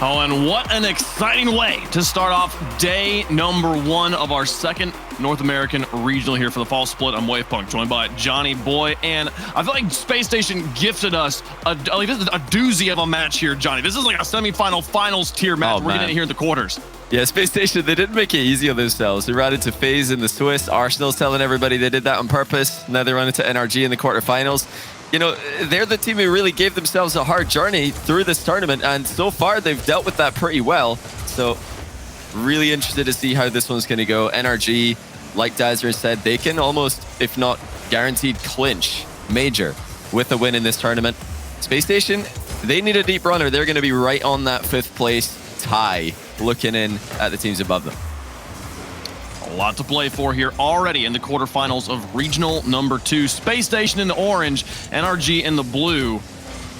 Oh, and what an exciting way to start off day number 1 of our second North American regional here for the fall split. I'm Wavepunk, joined by Johnny Boy, and I feel like Space Station gifted us this is a doozy of a match here, Johnny. This is like a semifinal finals tier match we're getting here in the quarters. Yeah, Space Station, they didn't make it easy on themselves. They ran into FaZe in the Swiss. Arsenal's telling everybody they did that on purpose. Now they run into NRG in the quarterfinals. You know, they're the team who really gave themselves a hard journey through this tournament, and so far they've dealt with that pretty well. So really interested to see how this one's going to go. NRG, like Dazzer said, they can almost, if not guaranteed, clinch major with a win in this tournament. Space Station, they need a deep runner. They're going to be right on that 5th place tie, looking in at the teams above them. A lot to play for here already in the quarterfinals of regional number 2. Space Station in the orange, NRG in the blue,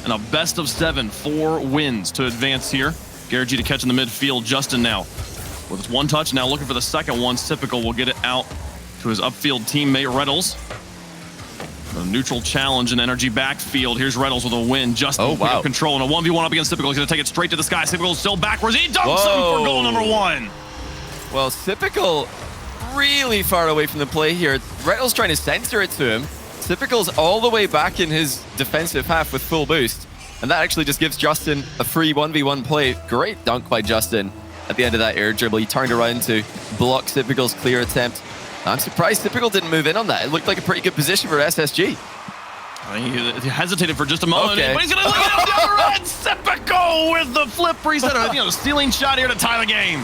and a best of 7, 4 wins to advance here. Garrett G to catch in the midfield. Justin now with his 1 touch, now looking for the second one. Typical will get it out to his upfield teammate Reddles. A neutral challenge in NRG backfield. Here's Reddles with a win. Justin pick up control and a 1v1 up against Typical. He's going to take it straight to the sky. Typical still backwards. He dunks him for goal number 1. Well, Typical really far away from the play here. Reddles trying to censor it to him. Typical's all the way back in his defensive half with full boost. And that actually just gives Justin a free 1v1 play. Great dunk by Justin at the end of that air dribble. He turned around to block Typical's clear attempt. I'm surprised Typical didn't move in on that. It looked like a pretty good position for SSG. He hesitated for just a moment, but he's going to look at the other end. Typical with the flip reset. Stealing shot here to tie the game.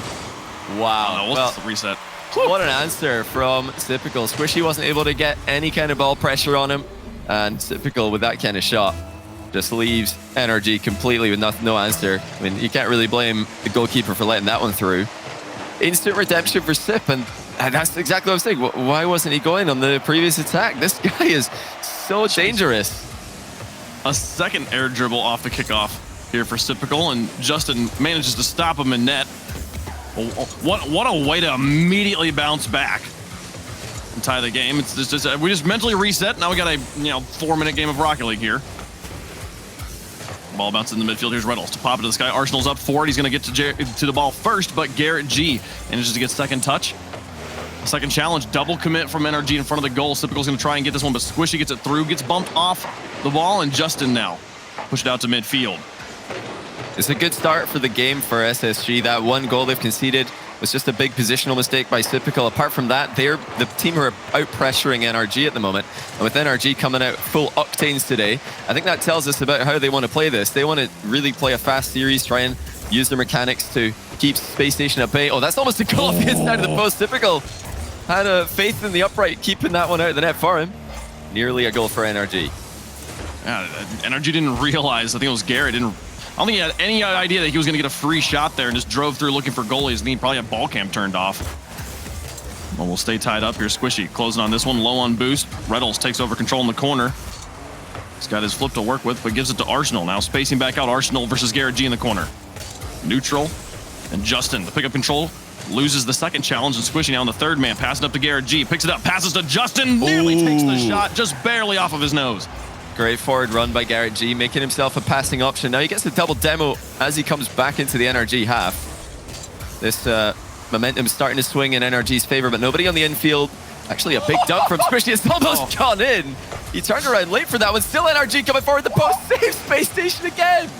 Wow. What's the reset? What an answer from Typical. Squishy wasn't able to get any kind of ball pressure on him, and Typical with that kind of shot just leaves NRG completely with no answer. I mean, you can't really blame the goalkeeper for letting that one through. Instant redemption for Sip, and that's exactly what I was saying. Why wasn't he going on the previous attack? This guy is so dangerous. A second air dribble off the kickoff here for Typical, and Justin manages to stop him in net. What a way to immediately bounce back and tie the game. It's just we just mentally reset. Now we got a 4-minute game of Rocket League here. Ball bounces in the midfield. Here's Reynolds to pop it to the sky. Arsenal's up 4. He's going to get to the ball first, but Garrett G manages to get second touch. Second challenge, double commit from NRG in front of the goal. Typical's going to try and get this one, but Squishy gets it through, gets bumped off the ball, and Justin now push it out to midfield. It's a good start for the game for SSG. That 1 goal they've conceded was just a big positional mistake by Typical. Apart from that, they're the team who are out-pressuring NRG at the moment. And with NRG coming out full octanes today, I think that tells us about how they want to play this. They want to really play a fast series, try and use their mechanics to keep Space Station at bay. Oh, that's almost a goal off the inside of the post. Typical had a faith in the upright, keeping that one out of the net for him. Nearly a goal for NRG. Yeah, NRG didn't realize, I think it was Garrett, I don't think he had any idea that he was going to get a free shot there and just drove through looking for goalies, and he probably had ball cam turned off. Well, we'll stay tied up here. Squishy closing on this one, low on boost. Reddles takes over control in the corner. He's got his flip to work with, but gives it to Arsenal. Now spacing back out, Arsenal versus Garrett G in the corner. Neutral, and Justin to pick up control. Loses the second challenge, and Squishy now on the 3rd man, passing up to Garrett G. Picks it up, passes to Justin, nearly takes the shot, just barely off of his nose. Great forward run by Garrett G, making himself a passing option. Now he gets a double demo as he comes back into the NRG half. This momentum is starting to swing in NRG's favor, but nobody on the infield. Actually, a big dunk from Squishy. It's almost gone in. He turned around late for that one. Still NRG coming forward. The post saves Space Station again.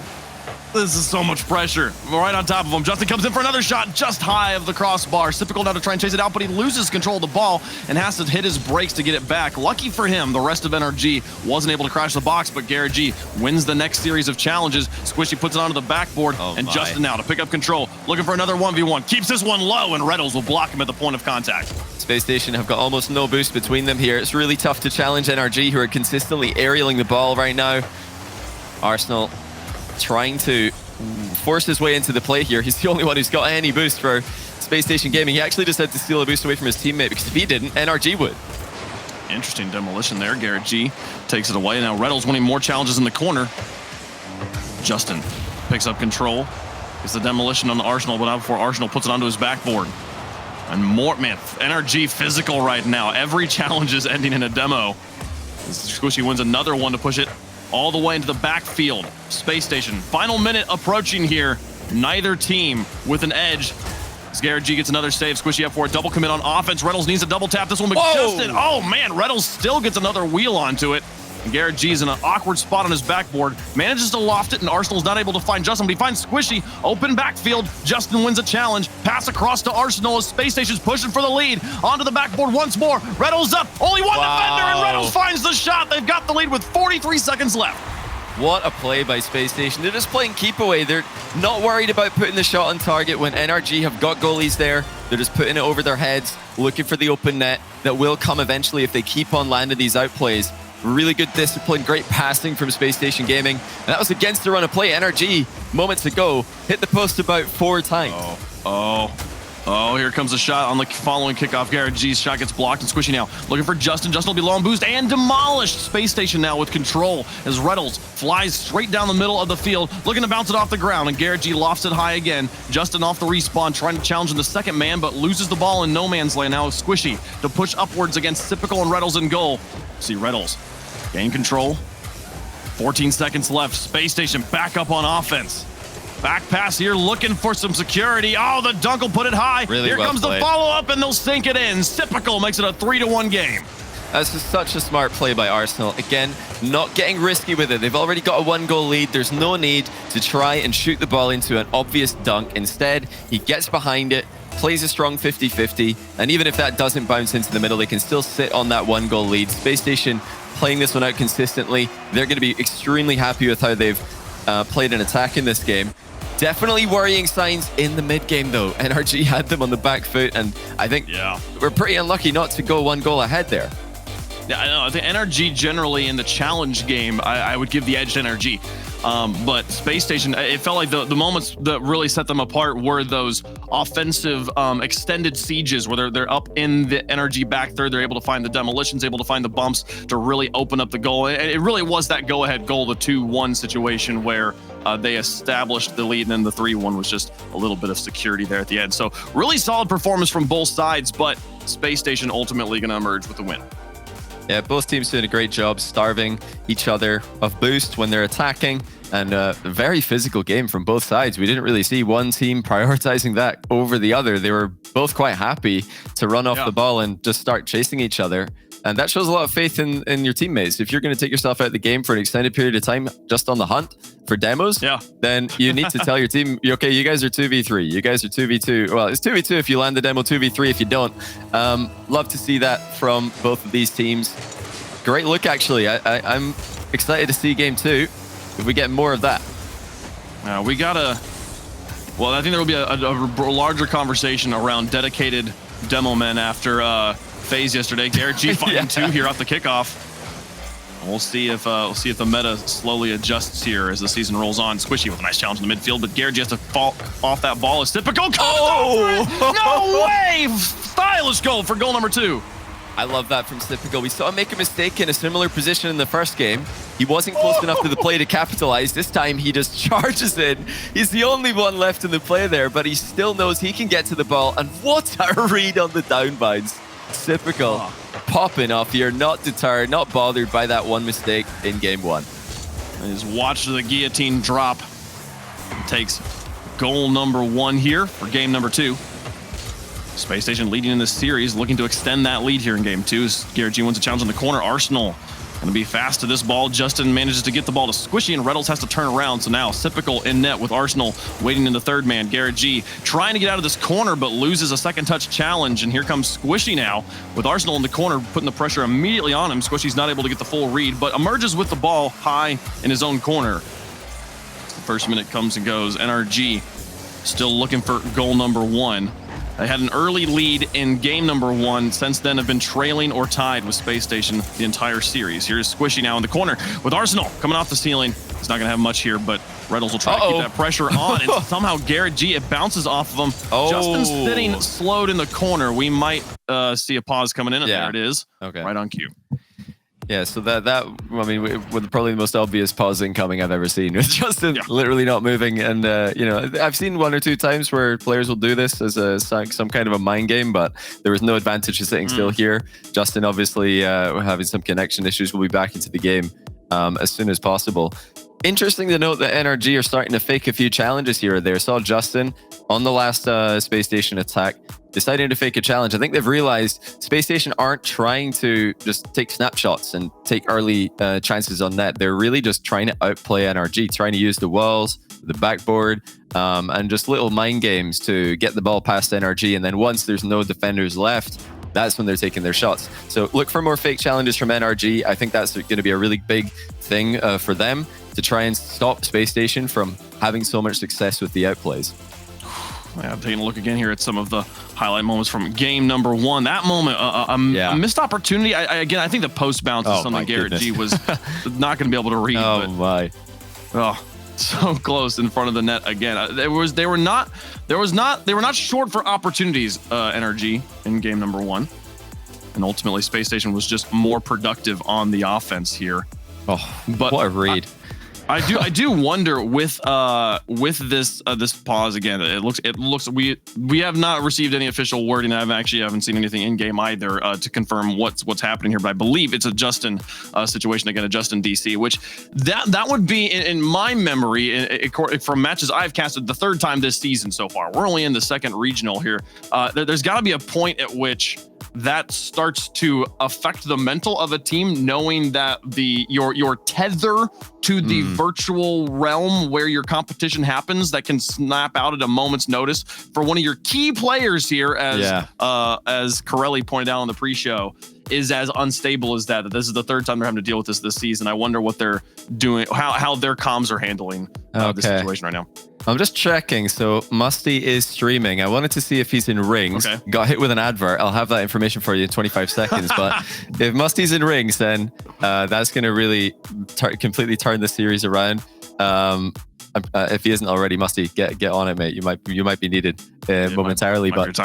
This is so much pressure. Right on top of him. Justin comes in for another shot just high of the crossbar. Typical now to try and chase it out, but he loses control of the ball and has to hit his brakes to get it back. Lucky for him, the rest of NRG wasn't able to crash the box, but Garrett G wins the next series of challenges. Squishy puts it onto the backboard, and Justin now to pick up control. Looking for another 1v1. Keeps this one low, and Reddles will block him at the point of contact. Space Station have got almost no boost between them here. It's really tough to challenge NRG, who are consistently aerialing the ball right now. Arsenal trying to force his way into the play here. He's the only one who's got any boost for Space Station Gaming. He actually just had to steal a boost away from his teammate, because if he didn't, NRG would. Interesting demolition there. Garrett G takes it away. Now Reddles winning more challenges in the corner. Justin picks up control. It's the demolition on the Arsenal, but not before Arsenal puts it onto his backboard. And more, man, NRG physical right now. Every challenge is ending in a demo. Squishy wins another one to push it all the way into the backfield. Space Station, final minute approaching here Neither team with an edge. As Garrett G gets another save. Squishy up for a double commit on offense. Reynolds needs a double tap. This one, but Justin, oh man, Reynolds still gets another wheel onto it. And Garrett G's in an awkward spot on his backboard. Manages to loft it, and Arsenal's not able to find Justin, but he finds Squishy. Open backfield. Justin wins a challenge. Pass across to Arsenal as Space Station's pushing for the lead. Onto the backboard once more. Reynolds up. Only one defender, and Reynolds finds the shot. They've got the lead with 43 seconds left. What a play by Space Station. They're just playing keep away. They're not worried about putting the shot on target when NRG have got goalies there. They're just putting it over their heads, looking for the open net that will come eventually if they keep on landing these outplays. Really good discipline, great passing from Space Station Gaming. And that was against the run of play. NRG, moments ago, hit the post about 4 times. Oh, here comes a shot on the following kickoff. Garrett G's shot gets blocked, and Squishy now looking for Justin. Justin will be low on boost and demolished. Space Station now with control as Reynolds flies straight down the middle of the field, looking to bounce it off the ground, and Garrett G lofts it high again. Justin off the respawn, trying to challenge in the second man, but loses the ball in no man's land. Now Squishy to push upwards against Typical and Reynolds in goal. See Reynolds gain control. 14 seconds left. Space Station back up on offense. Back pass here, looking for some security. Oh, the dunk will put it high. Really here well comes played. the follow-up, and they'll sink it in. Typical makes it a 3-1 game. That's just such a smart play by Arsenal. Again, not getting risky with it. They've already got a 1-goal lead. There's no need to try and shoot the ball into an obvious dunk. Instead, he gets behind it, plays a strong 50-50, and even if that doesn't bounce into the middle, they can still sit on that 1-goal lead. Space Station playing this one out consistently. They're going to be extremely happy with how they've played an attack in this game. Definitely worrying signs in the mid-game, though. NRG had them on the back foot, and I think we're pretty unlucky not to go 1 goal ahead there. Yeah, I know. I think NRG generally in the challenge game, I would give the edge to NRG. But Space Station, it felt like the moments that really set them apart were those offensive extended sieges where they're up in the NRG back third. They're able to find the demolitions, able to find the bumps to really open up the goal. It really was that go-ahead goal, the 2-1 situation where they established the lead, and then the 3-1 was just a little bit of security there at the end. So really solid performance from both sides, but Space Station ultimately going to emerge with the win. Yeah, both teams doing a great job starving each other of boost when they're attacking, and a very physical game from both sides. We didn't really see one team prioritizing that over the other. They were both quite happy to run off the ball and just start chasing each other. And that shows a lot of faith in your teammates. If you're going to take yourself out of the game for an extended period of time just on the hunt for demos, then you need to tell your team, okay, you guys are 2v3. You guys are 2v2. Well, it's 2v2 if you land the demo, 2v3 if you don't. Love to see that from both of these teams. Great look, actually. I'm excited to see game 2 if we get more of that. We got to... Well, I think there will be a larger conversation around dedicated demo men after... phase yesterday. Garrett G finding 2 here off the kickoff. We'll see if the meta slowly adjusts here as the season rolls on. Squishy with a nice challenge in the midfield, but Garrett G has to fall off that ball. It's typical. No way! Stylish goal for goal number 2. I love that from Typical. We saw him make a mistake in a similar position in the first game. He wasn't close enough to the play to capitalize. This time he just charges in. He's the only one left in the play there, but he still knows he can get to the ball. And what a read on the downbounds. Typical popping off here, not deterred, not bothered by that one mistake in game 1. And his watch the guillotine drop. Takes goal number 1 here for game number 2. Space Station leading in this series, looking to extend that lead here in game 2. As Garrett G wins a challenge in the corner. Arsenal going to be fast to this ball. Justin manages to get the ball to Squishy, and Reynolds has to turn around. So now Typical in net with Arsenal waiting in the third man. Garrett G trying to get out of this corner, but loses a second touch challenge. And here comes Squishy now with Arsenal in the corner, putting the pressure immediately on him. Squishy's not able to get the full read, but emerges with the ball high in his own corner. The first minute comes and goes. NRG still looking for goal number 1. They had an early lead in game number 1. Since then, have been trailing or tied with Space Station the entire series. Here's Squishy now in the corner with Arsenal coming off the ceiling. He's not going to have much here, but Reynolds will try to keep that pressure on. And somehow Garrett G, it bounces off of him. Justin's sitting slowed in the corner. We might see a pause coming in. And there it is. Okay. Right on cue. Yeah, so that I mean, with probably the most obvious pausing coming I've ever seen, with Justin literally not moving. And you know, I've seen 1 or 2 times where players will do this as some kind of a mind game, but there was no advantage to sitting still here. Justin obviously having some connection issues, will be back into the game as soon as possible. Interesting to note that NRG are starting to fake a few challenges here or there. Saw Justin on the last Space Station attack deciding to fake a challenge. I think they've realized Space Station aren't trying to just take snapshots and take early chances on net. They're really just trying to outplay NRG, trying to use the walls, the backboard, and just little mind games to get the ball past NRG. And then once there's no defenders left, that's when they're taking their shots. So look for more fake challenges from NRG. I think that's going to be a really big thing for them to try and stop Space Station from having so much success with the outplays. Yeah, I'm taking a look again here at some of the highlight moments from game number 1. That moment, a missed opportunity. I think the post bounce is something Garrett G was not going to be able to read. Oh my! Oh, so close in front of the net again. They were not short for opportunities. NRG in game number 1, and ultimately Space Station was just more productive on the offense here. Oh, but what a read! I do wonder with this pause again. It looks we have not received any official wording. I haven't seen anything in game either to confirm what's happening here. But I believe it's a Justin situation again, a Justin DC, which that would be in my memory from matches I've casted the 3rd time this season so far. We're only in the 2nd regional here. There's got to be a point at which that starts to affect the mental of a team, knowing that your tether to the virtual realm where your competition happens that can snap out at a moment's notice for one of your key players here, as Corelli pointed out on the pre-show, is as unstable as that. This is the 3rd time they're having to deal with this season. I wonder what they're doing, how their comms are handling the situation right now. I'm just checking. So Musty is streaming. I wanted to see if he's in rings. Okay. Got hit with an advert. I'll have that information for you in 25 seconds. But if Musty's in rings, then that's going to really completely turn the series around. If he isn't already, Musty, get on it, mate. You might be needed momentarily, but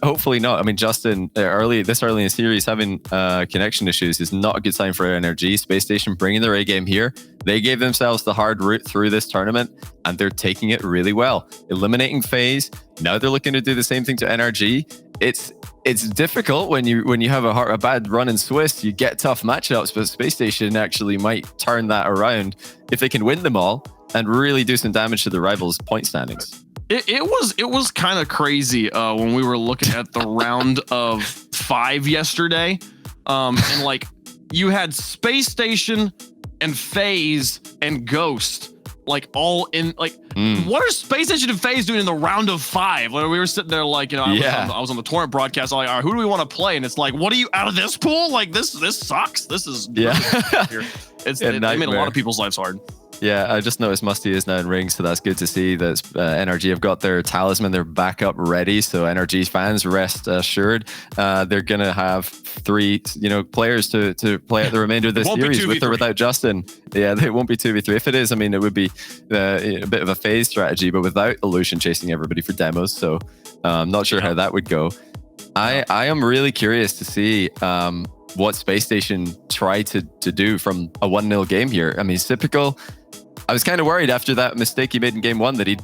hopefully not. I mean, Justin, this early in the series, having connection issues is not a good sign for NRG. Space Station bringing their A game here. They gave themselves the hard route through this tournament, and they're taking it really well. Eliminating FaZe. Now they're looking to do the same thing to NRG. It's difficult when you have a bad run in Swiss. You get tough matchups, but Space Station actually might turn that around if they can win them all and really do some damage to the rivals' point standings. It was kind of crazy when we were looking at the round of 5 yesterday, and like you had Space Station and FaZe and Ghost like all in like what are Space Station and FaZe doing in the round of 5? Like, we were sitting there like, you know, I was on the tournament broadcast. I'm like, all right, who do we want to play? And it's like, what are you out of this pool? Like this sucks. This is it made a lot of people's lives hard. Yeah, I just noticed Musty is now in rings, so that's good to see that NRG have got their talisman, their backup ready. So NRG fans, rest assured, they're gonna have 3, players to play out the remainder of this series with or without Justin. Yeah, it won't be 2v3. If it is, I mean, it would be a bit of a phase strategy, but without Illusion chasing everybody for demos. So I'm not sure how that would go. I am really curious to see what Space Station tried to do from a 1-0 game here. I mean, it's typical. I was kind of worried after that mistake he made in game 1 that he'd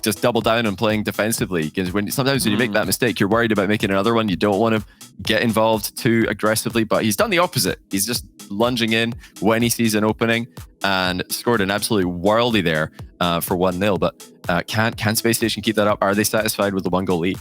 just double down on playing defensively, because sometimes when you make that mistake, you're worried about making another one. You don't want to get involved too aggressively, but he's done the opposite. He's just lunging in when he sees an opening and scored an absolute worldie there for 1-0. But can Space Station keep that up? Are they satisfied with the 1-goal lead?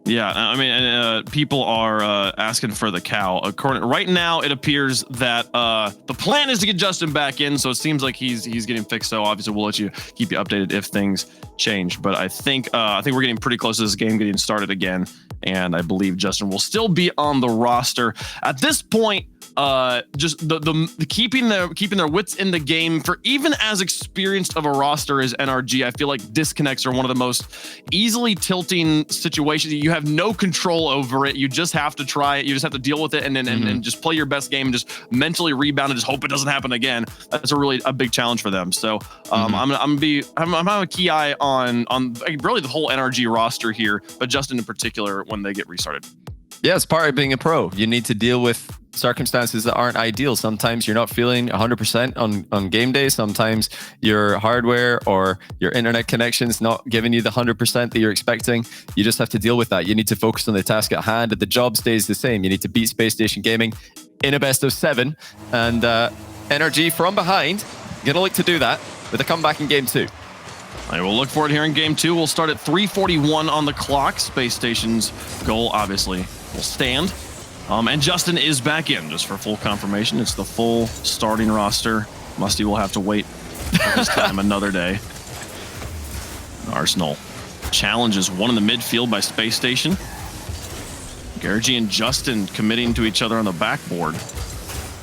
Yeah, I mean, people are asking for the cow. Right now, it appears that the plan is to get Justin back in, so it seems like he's getting fixed. So obviously, we'll keep you updated if things change. But I think we're getting pretty close to this game getting started again, and I believe Justin will still be on the roster at this point. Just the keeping their wits in the game for even as experienced of a roster as NRG. I feel like disconnects are one of the most easily tilting situations. You have no control over it. You just have to try it. You just have to deal with it and just play your best game and just mentally rebound and just hope it doesn't happen again. That's a big challenge for them. So I'm having a key eye on really the whole NRG roster here, but Justin in particular when they get restarted. Yeah, it's part of being a pro. You need to deal with circumstances that aren't ideal. Sometimes you're not feeling 100% on game day. Sometimes your hardware or your internet connection's not giving you the 100% that you're expecting. You just have to deal with that. You need to focus on the task at hand. The job stays the same. You need to beat Space Station Gaming in a best of 7. And NRG from behind. Gonna look to do that with a comeback in game 2. I will look for it here in game 2. We'll start at 3:41 on the clock. Space Station's goal, obviously, will stand. And Justin is back in, just for full confirmation. It's the full starting roster. Musty will have to wait for his time another day. Arsenal challenges one in the midfield by Space Station. Garrett and Justin committing to each other on the backboard.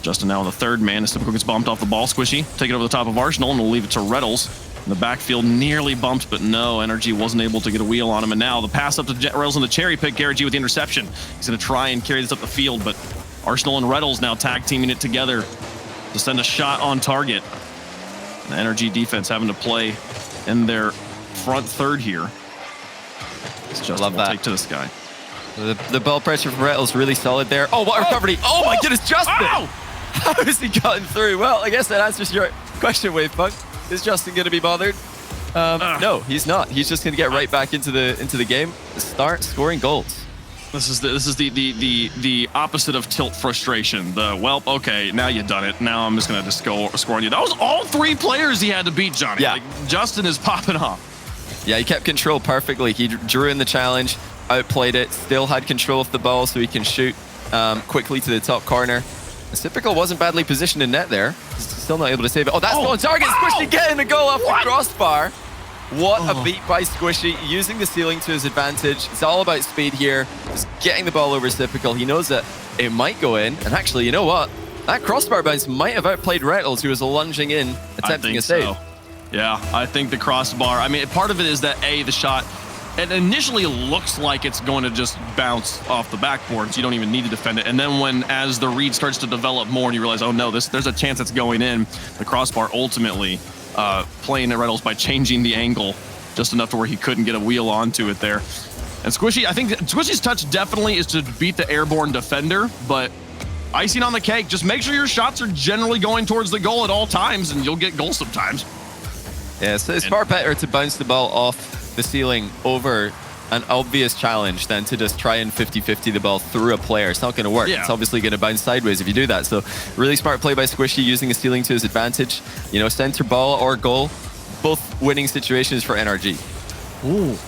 Justin now on the third man. As Typical gets bumped off the ball. Squishy take it over the top of Arsenal, and we'll leave it to Reddles. In the backfield, nearly bumped, but no, NRG wasn't able to get a wheel on him. And now the pass up to Reddles on the cherry pick. Garrett with the interception. He's going to try and carry this up the field, but Arsenal and Reddles now tag teaming it together to send a shot on target. The NRG defense having to play in their front third here. Justin Love that. Take to this guy. The ball pressure from Rettles really solid there. Oh, what a recovery. Oh my goodness, Justin! Ow! How has he gotten through? Well, I guess that answers your question, Wavepunk. Is Justin going to be bothered? No, he's not. He's just going to get right back into the game, start scoring goals. This is the opposite of tilt frustration. Okay, now you've done it. Now I'm just going to score on you. That was all 3 players he had to beat, Johnny. Yeah. Like, Justin is popping off. Yeah, he kept control perfectly. He drew in the challenge, outplayed it, still had control of the ball so he can shoot quickly to the top corner. Typical wasn't badly positioned in net there. He's still not able to save it. Oh, that's on target. Squishy getting the goal off the crossbar. What a beat by Squishy, using the ceiling to his advantage. It's all about speed here. Just getting the ball over Typical. He knows that it might go in. And actually, you know what? That crossbar bounce might have outplayed Rettles, who was lunging in, attempting a save. So. Yeah, I think the crossbar, I mean, part of it is that, the shot, it initially looks like it's going to just bounce off the backboard, so you don't even need to defend it. And then as the read starts to develop more and you realize, oh no, there's a chance it's going in, the crossbar ultimately playing at Rettles by changing the angle just enough to where he couldn't get a wheel onto it there. And Squishy, I think Squishy's touch definitely is to beat the airborne defender, but icing on the cake, just make sure your shots are generally going towards the goal at all times and you'll get goals sometimes. Yeah, so it's far better to bounce the ball off the ceiling over an obvious challenge than to just try and 50-50 the ball through a player. It's not going to work. Yeah. It's obviously going to bounce sideways if you do that. So really smart play by Squishy, using the ceiling to his advantage. You know, center ball or goal, both winning situations for NRG. Ooh.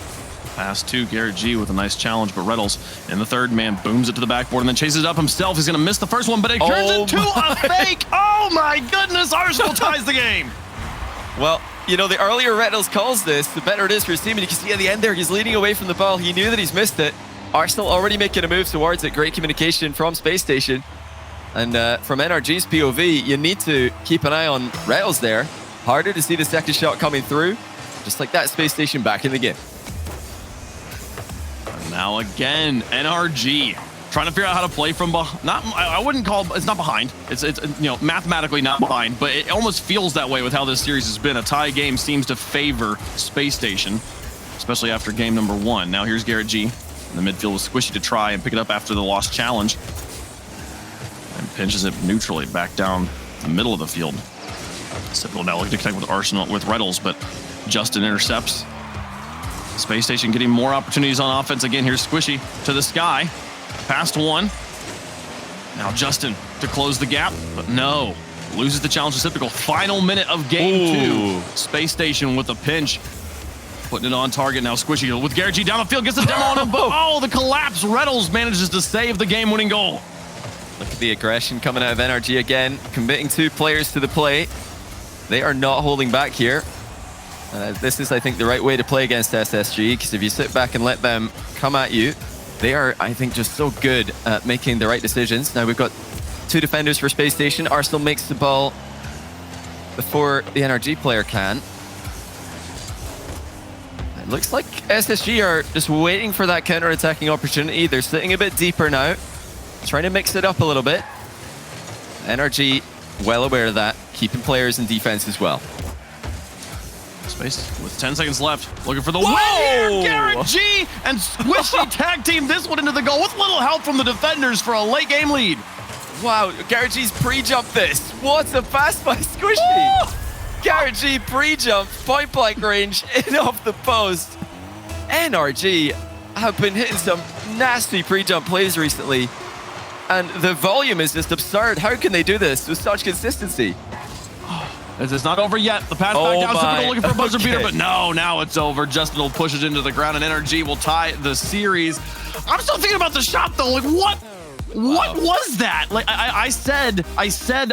Pass to Garrett G with a nice challenge, but Reddles in the third man booms it to the backboard and then chases it up himself. He's going to miss the first one, but it turns into a fake. Oh my goodness, Arsenal ties the game. Well, you know, the earlier Rettles calls this, the better it is for his team. And you can see at the end there, he's leading away from the ball. He knew that he's missed it. Arsenal already making a move towards it. Great communication from Space Station. And from NRG's POV, you need to keep an eye on Rettles there. Harder to see the second shot coming through. Just like that, Space Station back in the game. And now again, NRG. Trying to figure out how to play from behind. I wouldn't call it's not behind. It's mathematically not behind, but it almost feels that way with how this series has been. A tie game seems to favor Space Station, especially after game number 1. Now here's Garrett G in the midfield with Squishy to try and pick it up after the lost challenge, and pinches it neutrally back down the middle of the field. Typical now looking to connect with Arsenal with Rettles, but Justin intercepts. Space Station getting more opportunities on offense again. Here's Squishy to the sky. Past one. Now Justin to close the gap, but no. Loses the challenge to Typical. Final minute of game 2. Space Station with a pinch. Putting it on target now. Squishy with Garrett G down the field. Gets the demo on him, but the collapse. Rettles manages to save the game-winning goal. Look at the aggression coming out of NRG again. Committing 2 players to the play. They are not holding back here. This is, I think, the right way to play against SSG, because if you sit back and let them come at you, they are, I think, just so good at making the right decisions. Now we've got 2 defenders for Space Station. Arsenal makes the ball before the NRG player can. It looks like SSG are just waiting for that counter-attacking opportunity. They're sitting a bit deeper now, trying to mix it up a little bit. NRG, well aware of that, keeping players in defense as well. Space with 10 seconds left, looking for the win here. Garrett G and Squishy tag team this one into the goal with little help from the defenders for a late game lead. Wow, Garrett G's pre-jump this. What a pass by Squishy. Woo! Garrett G pre-jump, point blank range, in off the post. NRG have been hitting some nasty pre-jump plays recently, and the volume is just absurd. How can they do this with such consistency? It's not over yet. The pass back down. Typical looking for a buzzer beater, but no, now it's over. Justin will push it into the ground, and NRG will tie the series. I'm still thinking about the shot, though. Like, what? What was that? Like I said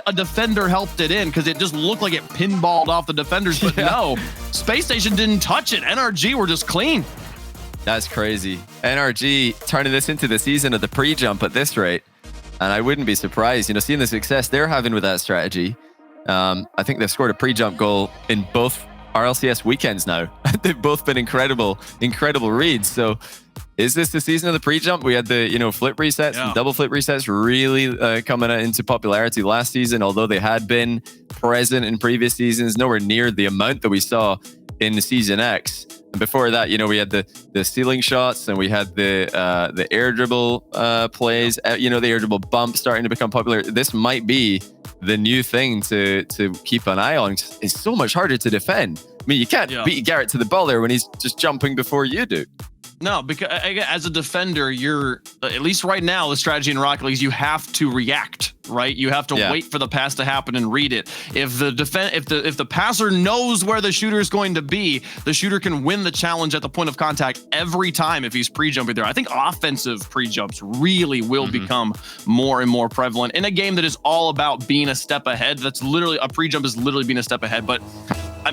a defender helped it in because it just looked like it pinballed off the defenders, but no, Spacestation didn't touch it. NRG were just clean. That's crazy. NRG turning this into the season of the pre-jump at this rate, and I wouldn't be surprised, you know, seeing the success they're having with that strategy. I think they've scored a pre-jump goal in both RLCS weekends now. They've both been incredible reads. So is this the season of the pre-jump? We had the, you know, flip resets and double flip resets really coming into popularity last season, although they had been present in previous seasons, nowhere near the amount that we saw in the Season X. And before that, you know, we had the ceiling shots, and we had the air dribble plays, you know, the air dribble bump starting to become popular. This might be the new thing to keep an eye on. It's so much harder to defend. I mean, you can't beat Garrett to the ball there when he's just jumping before you do. No, because as a defender, you're, at least right now, the strategy in Rocket League is you have to react, right? You have to wait for the pass to happen and read it. If the passer knows where the shooter is going to be, the shooter can win the challenge at the point of contact every time if he's pre-jumping there. I think offensive pre-jumps really will become more and more prevalent in a game that is all about being a step ahead. That's literally, a pre-jump is literally being a step ahead, but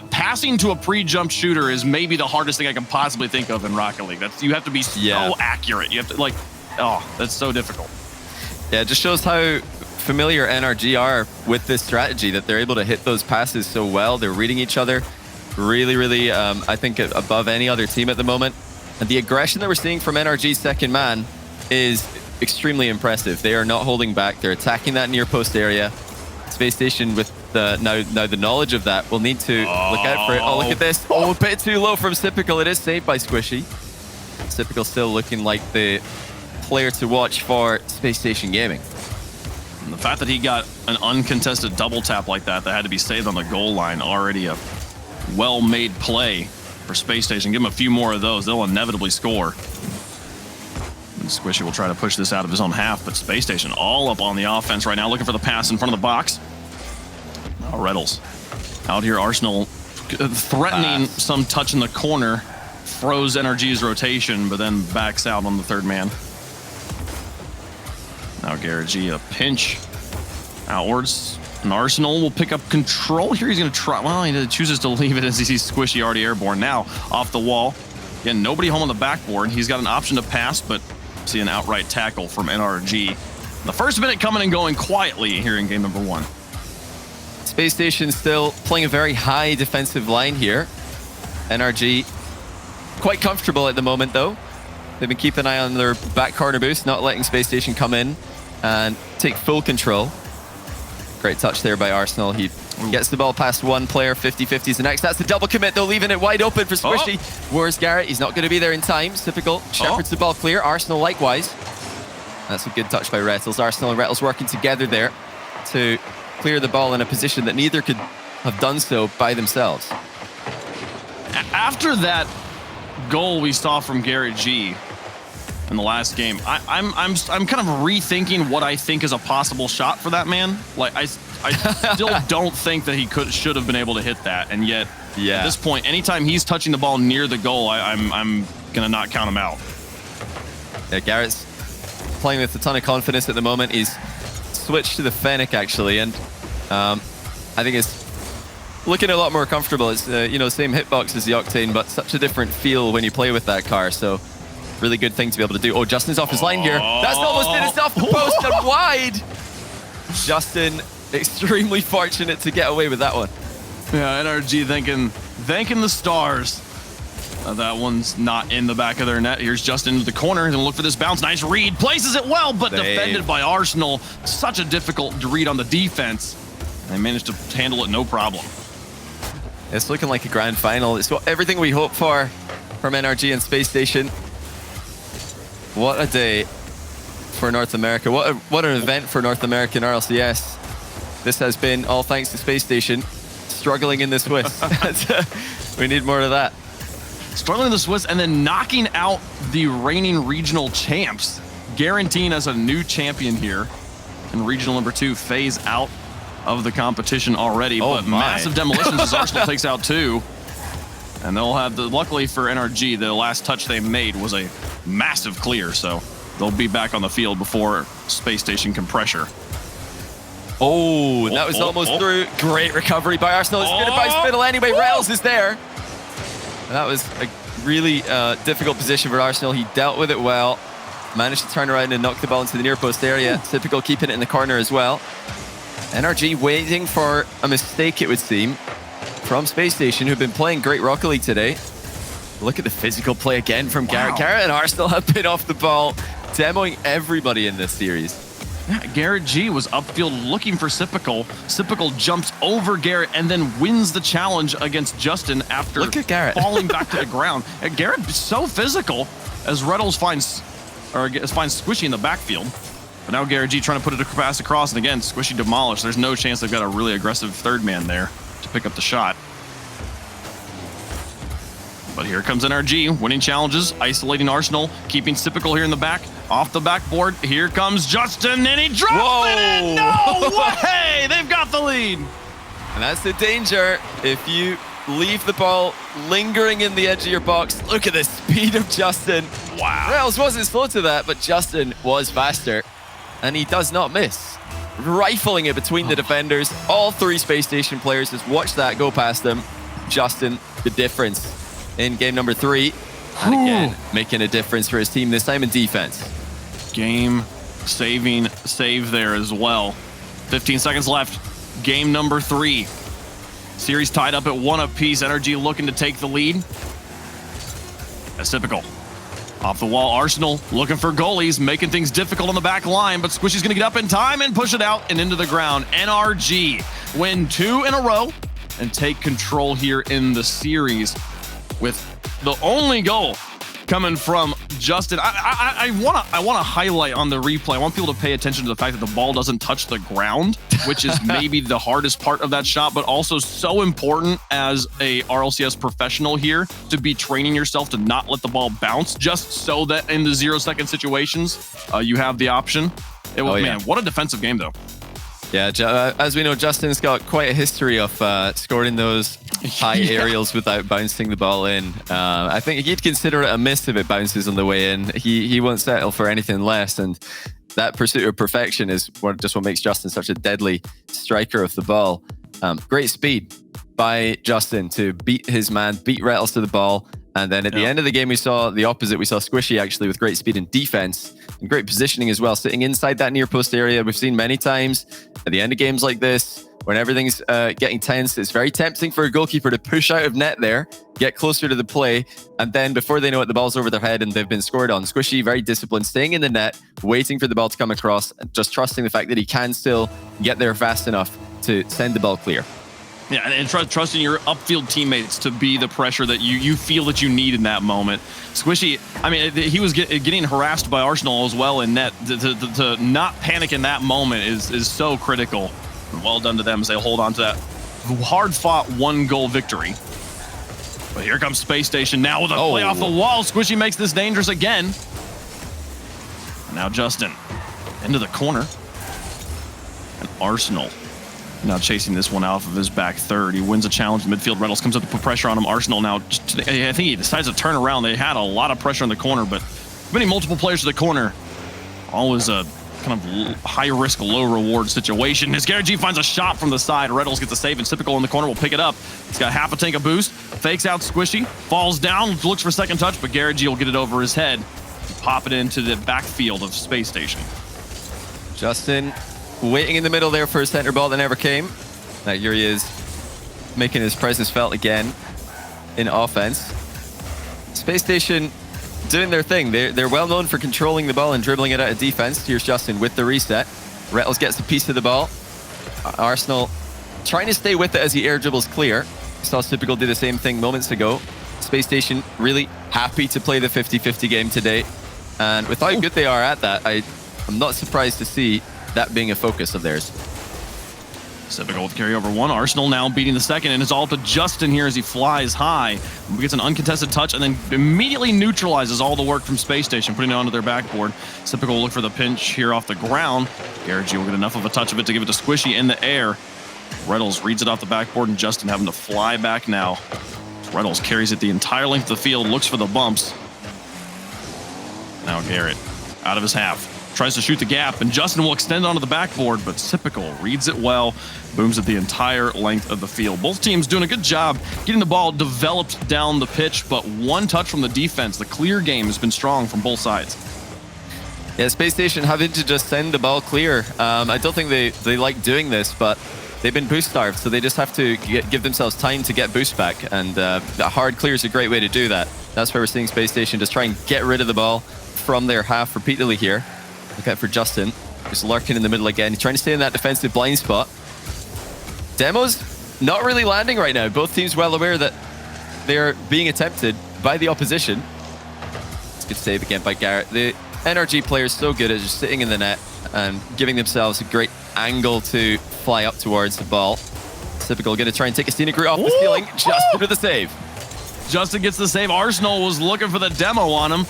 passing to a pre-jump shooter is maybe the hardest thing I can possibly think of in Rocket League. You have to be so accurate. You have to, like, that's so difficult. Yeah, it just shows how familiar NRG are with this strategy, that they're able to hit those passes so well. They're reading each other really, I think, above any other team at the moment. And the aggression that we're seeing from NRG's second man is extremely impressive. They are not holding back. They're attacking that near post area. Spacestation with now the knowledge of that will need to look out for it. Oh, look at this. Oh, a bit too low from Sypical. It is saved by Squishy. Sypical still looking like the player to watch for Spacestation Gaming. And the fact that he got an uncontested double tap like that had to be saved on the goal line, already a well-made play for Spacestation. Give him a few more of those. They'll inevitably score. And Squishy will try to push this out of his own half, but Spacestation all up on the offense right now, looking for the pass in front of the box. Oh, Reddles out here. Arsenal threatening some touch in the corner. Froze NRG's rotation, but then backs out on the third man. Now Garrett G, a pinch outwards. And Arsenal will pick up control here. He's going to try. Well, he chooses to leave it as he sees Squishy already airborne. Now off the wall. Again, nobody home on the backboard. He's got an option to pass, but see an outright tackle from NRG. The first minute coming and going quietly here in game number 1. Spacestation still playing a very high defensive line here. NRG quite comfortable at the moment, though. They've been keeping an eye on their back corner boost, not letting Spacestation come in and take full control. Great touch there by Arsenal. He gets the ball past one player. 50-50 is the next. That's the double commit, though, leaving it wide open for Squishy. Where's Garrett? He's not going to be there in time. Typical. Shepherds the ball clear. Arsenal likewise. That's a good touch by Rettles. Arsenal and Rettles working together there to clear the ball in a position that neither could have done so by themselves. After that goal we saw from Garrett G in the last game, I'm kind of rethinking what I think is a possible shot for that man. Like I still don't think that he should have been able to hit that, and yet at this point, anytime he's touching the ball near the goal, I'm gonna not count him out. Yeah, Garrett's playing with a ton of confidence at the moment. He's switched to the Fennec actually, and I think it's looking a lot more comfortable. It's you know, same hitbox as the Octane, but such a different feel when you play with that car. So really good thing to be able to do. Oh, Justin's off his line here. That's almost it. It's off the post and wide. Justin extremely fortunate to get away with that one. Yeah, NRG thanking the stars. That one's not in the back of their net. Here's Justin into the corner. Gonna look for this bounce. Nice read. Places it well, but defended by Arsenal. Such a difficult read on the defense. They managed to handle it no problem. It's looking like a grand final. It's everything we hope for from NRG and Spacestation. What a day for North America. What an event for North American RLCS. This has been all thanks to Spacestation. Struggling in the Swiss. We need more of that. Struggling in the Swiss and then knocking out the reigning regional champs. Guaranteeing us a new champion here in regional number 2. FaZe out of the competition already, but my. massive demolitions as Arsenal takes out 2. And they'll have luckily for NRG, the last touch they made was a massive clear, so they'll be back on the field before Space Station can pressure. Oh, that was almost through. Great recovery by Arsenal. It's going to bounce middle anyway. Rails is there. And that was a really difficult position for Arsenal. He dealt with it well. Managed to turn around and knock the ball into the near post area. Typical keeping it in the corner as well. NRG waiting for a mistake, it would seem, from Space Station, who've been playing great Rocket League today. Look at the physical play again from Garrett. Garrett and Arsenal have been off the ball, demoing everybody in this series. Yeah, Garrett G was upfield looking for Sipical. Sipical jumps over Garrett and then wins the challenge against Justin after Look at Garrett. falling back to the ground. And Garrett is so physical as Reynolds finds Squishy in the backfield. But now Garrett G trying to put it pass across, and again, Squishy demolished. There's no chance they've got a really aggressive third man there to pick up the shot. But here comes NRG, winning challenges, isolating Arsenal, keeping Sipical here in the back, off the backboard. Here comes Justin, and he drops it in! No way! They've got the lead! And that's the danger. If you leave the ball lingering in the edge of your box, look at the speed of Justin. Wow. Rails wasn't slow to that, but Justin was faster. And he does not miss. Rifling it between the defenders. All 3 Space Station players just watch that go past them. Justin, the difference in game number 3. And again, making a difference for his team, this time in defense. Game-saving save there as well. 15 seconds left. Game number 3. Series tied up at 1 apiece. NRG looking to take the lead. That's typical. Off the wall, Arsenal looking for goalies, making things difficult on the back line, but Squishy's going to get up in time and push it out and into the ground. NRG win 2 in a row and take control here in the series with the only goal coming from Justin. I want to highlight on the replay. I want people to pay attention to the fact that the ball doesn't touch the ground, which is maybe the hardest part of that shot, but also so important as a RLCS professional here to be training yourself to not let the ball bounce, just so that in the 0-second situations, you have the option. Man, what a defensive game, though. Yeah, as we know, Justin's got quite a history of scoring those high aerials without bouncing the ball in. I think he'd consider it a miss if it bounces on the way in. He won't settle for anything less, and that pursuit of perfection is what makes Justin such a deadly striker of the ball. Great speed by Justin to beat his man, beat Rattles to the ball. And then at the end of the game, we saw the opposite. We saw Squishy actually with great speed and defense and great positioning as well, sitting inside that near post area. We've seen many times at the end of games like this, when everything's getting tense, it's very tempting for a goalkeeper to push out of net there, get closer to the play, and then before they know it, the ball's over their head and they've been scored on. Squishy, very disciplined, staying in the net, waiting for the ball to come across, just trusting the fact that he can still get there fast enough to send the ball clear. Yeah, and trusting your upfield teammates to be the pressure that you feel that you need in that moment. Squishy, I mean, he was getting harassed by Arsenal as well in net. To not panic in that moment is so critical. Well done to them as they hold on to that hard-fought 1-goal victory. But here comes Space Station now with a play off the wall. Squishy makes this dangerous again. Now Justin into the corner. And Arsenal now chasing this one off of his back third. He wins a challenge in midfield. Reynolds comes up to put pressure on him. Arsenal now, I think he decides to turn around. They had a lot of pressure in the corner, but many multiple players to the corner. Always a kind of high-risk, low-reward situation. As Garrett G finds a shot from the side, Reynolds gets a save, and Typical in the corner will pick it up. He's got half a tank of boost, fakes out Squishy, falls down, looks for second touch, but Garrett G will get it over his head, pop it into the backfield of Space Station. Justin waiting in the middle there for a center ball that never came. Now here he is, making his presence felt again in offense. Space Station doing their thing. They're well known for controlling the ball and dribbling it out of defense. Here's Justin with the reset. Rettles gets a piece of the ball. Arsenal trying to stay with it as he air dribbles clear. Saw Typical do the same thing moments ago. Space Station really happy to play the 50-50 game today. And with how good they are at that, I'm not surprised to see that being a focus of theirs. Typical with carryover 1. Arsenal now beating the second, and it's all to Justin here as he flies high. Gets an uncontested touch and then immediately neutralizes all the work from Space Station, putting it onto their backboard. Typical will look for the pinch here off the ground. Garrett G will get enough of a touch of it to give it to Squishy in the air. Reynolds reads it off the backboard, and Justin having to fly back now. Reynolds carries it the entire length of the field, looks for the bumps. Now Garrett out of his half. Tries to shoot the gap, and Justin will extend onto the backboard, but Typical reads it well, booms it the entire length of the field. Both teams doing a good job getting the ball developed down the pitch, but one touch from the defense. The clear game has been strong from both sides. Yeah, Spacestation having to just send the ball clear. I don't think they like doing this, but they've been boost starved, so they just have to give themselves time to get boost back, and that hard clear is a great way to do that. That's where we're seeing Spacestation just try and get rid of the ball from their half repeatedly here. Look out for Justin, just lurking in the middle again. He's trying to stay in that defensive blind spot. Demo's not really landing right now. Both teams well aware that they're being attempted by the opposition. It's a good save again by Garrett. The NRG player is so good at just sitting in the net and giving themselves a great angle to fly up towards the ball. Typical going to try and take a scenic route off the ceiling. Justin with the save. Justin gets the save. Arsenal was looking for the demo on him.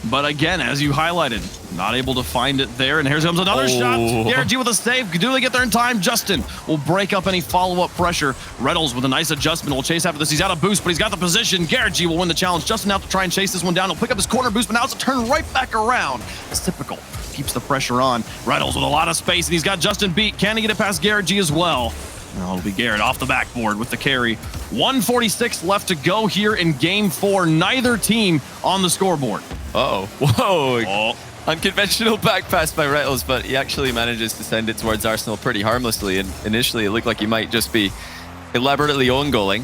But again, as you highlighted, not able to find it there. And here comes another shot. NRG with a save. Do they get there in time? Justin will break up any follow-up pressure. Reynolds with a nice adjustment will chase after this. He's out of boost, but he's got the position. Garrett G will win the challenge. Justin out to try and chase this one down. He'll pick up his corner boost, but now it's a turn right back around. It's Typical. Keeps the pressure on. Reynolds with a lot of space, and he's got Justin beat. Can he get it past Garrett G as well? No, it'll be Garrett off the backboard with the carry. 1:46 left to go here in Game 4. Neither team on the scoreboard. Uh-oh. Whoa. Unconventional back pass by Reynolds, but he actually manages to send it towards Arsenal pretty harmlessly. And initially, it looked like he might just be elaborately own-goaling.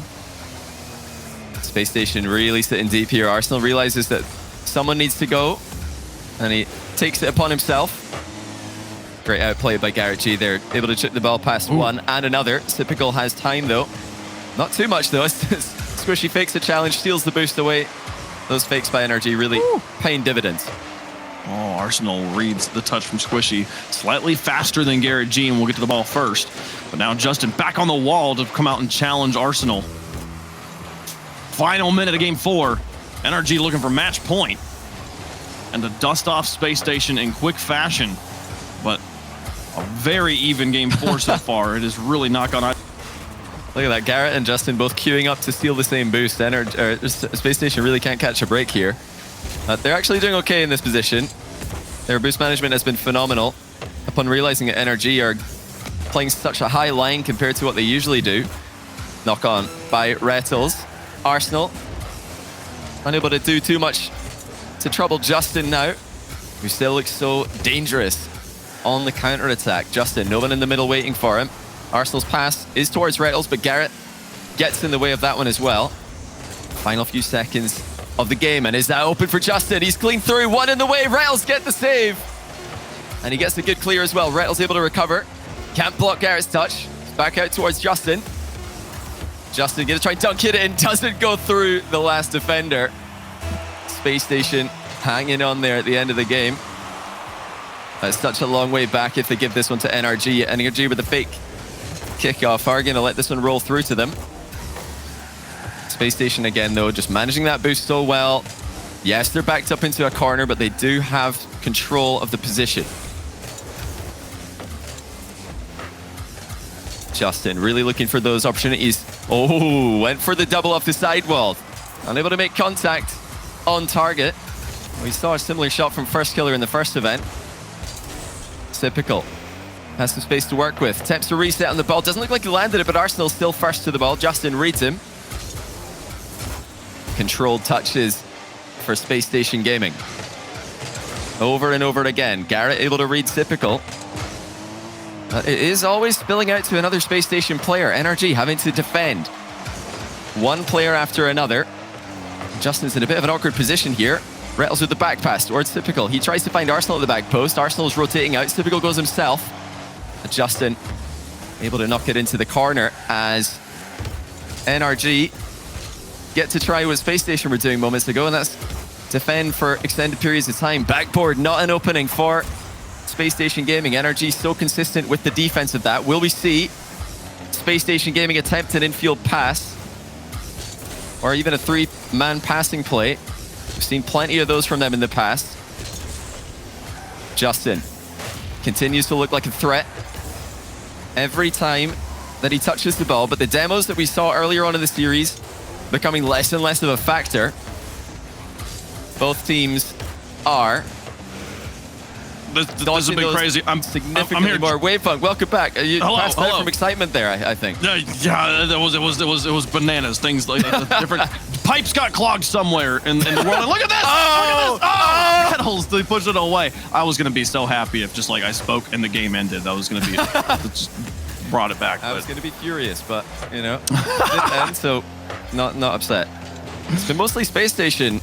Spacestation really sitting deep here. Arsenal realizes that someone needs to go, and he takes it upon himself. Great outplay by Garrett G there. Able to chip the ball past one and another. Typical has time, though. Not too much, though. Squishy fakes the challenge, steals the boost away. Those fakes by NRG really paying dividends. Oh, Arsenal reads the touch from Squishy. Slightly faster than Garrett G, and we'll get to the ball first. But now Justin back on the wall to come out and challenge Arsenal. Final minute of Game 4. NRG looking for match point. And to dust off Space Station in quick fashion. But a very even Game 4 so far. It is really not gone. Look at that, Garrett and Justin both queuing up to steal the same boost. Space Station really can't catch a break here. They're actually doing okay in this position. Their boost management has been phenomenal. Upon realizing that NRG are playing such a high line compared to what they usually do. Knock on by Rettles. Arsenal unable to do too much to trouble Justin now, who still looks so dangerous on the counter-attack. Justin, no one in the middle waiting for him. Arsenal's pass is towards Rettles, but Garrett gets in the way of that one as well. Final few seconds of the game, and is that open for Justin? He's clean through, one in the way. Rettles get the save, and he gets the good clear as well. Rettles able to recover. Can't block Garrett's touch. Back out towards Justin. Justin gonna try and dunk it in. Doesn't go through the last defender. Space Station hanging on there at the end of the game. That's such a long way back if they give this one to NRG. NRG with a fake kickoff are going to let this one roll through to them. Space Station again, though, just managing that boost so well. Yes, they're backed up into a corner, but they do have control of the position. Justin really looking for those opportunities. Oh, went for the double off the sidewall. Unable to make contact on target. We saw a similar shot from First Killer in the first event. Typical. Has some space to work with. Attempts to reset on the ball. Doesn't look like he landed it, but Arsenal still first to the ball. Justin reads him. Controlled touches for Space Station Gaming. Over and over again. Garrett able to read Typical. It is always spilling out to another Space Station player. NRG having to defend one player after another. Justin's in a bit of an awkward position here. Rettles with the back pass towards Typical. He tries to find Arsenal at the back post. Arsenal's rotating out. Typical goes himself. Justin able to knock it into the corner as NRG get to try what Space Station were doing moments ago, and that's defend for extended periods of time. Backboard, not an opening for Space Station Gaming. NRG so consistent with the defense of that. Will we see Space Station Gaming attempt an infield pass or even a three-man passing play? We've seen plenty of those from them in the past. Justin continues to look like a threat every time that he touches the ball, but the demos that we saw earlier on in the series becoming less and less of a factor. Both teams are This is a bit crazy. I'm significantly here. more. Wavefunk, welcome back. You passed out from excitement there, I think. Yeah, it was bananas. Things like different pipes got clogged somewhere in the world. Look at this! Oh! Look at this! Pedals, they pushed it away. I was gonna be so happy if just like I spoke and the game ended. That was gonna be just brought it back. I was gonna be furious, but you know, it didn't end, so not upset. It's been mostly Spacestation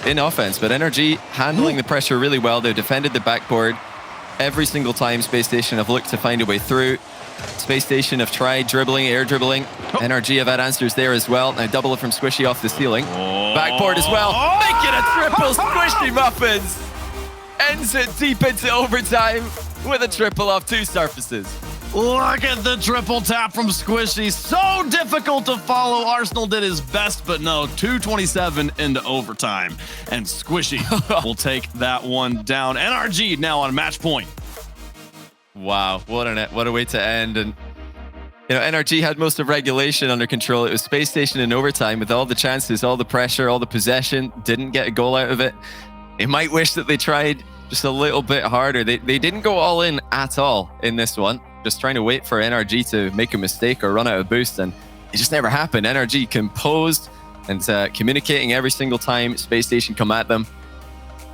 in offense, but NRG handling the pressure really well. They've defended the backboard every single time Spacestation have looked to find a way through. Spacestation have tried dribbling, air dribbling. NRG have had answers there as well. Now double it from Squishy off the ceiling. Backboard as well. Making a triple Squishy Muffins. Ends it deep into overtime with a triple off 2 surfaces. Look at the triple tap from Squishy. So difficult to follow. Arsenal did his best, but no, 2:27 into overtime. And Squishy will take that one down. NRG now on match point. Wow, what a way to end. And you know, NRG had most of regulation under control. It was Spacestation in overtime with all the chances, all the pressure, all the possession. Didn't get a goal out of it. They might wish that they tried just a little bit harder. They didn't go all in at all in this one. Just trying to wait for NRG to make a mistake or run out of boost, and it just never happened. NRG composed and communicating every single time Spacestation come at them.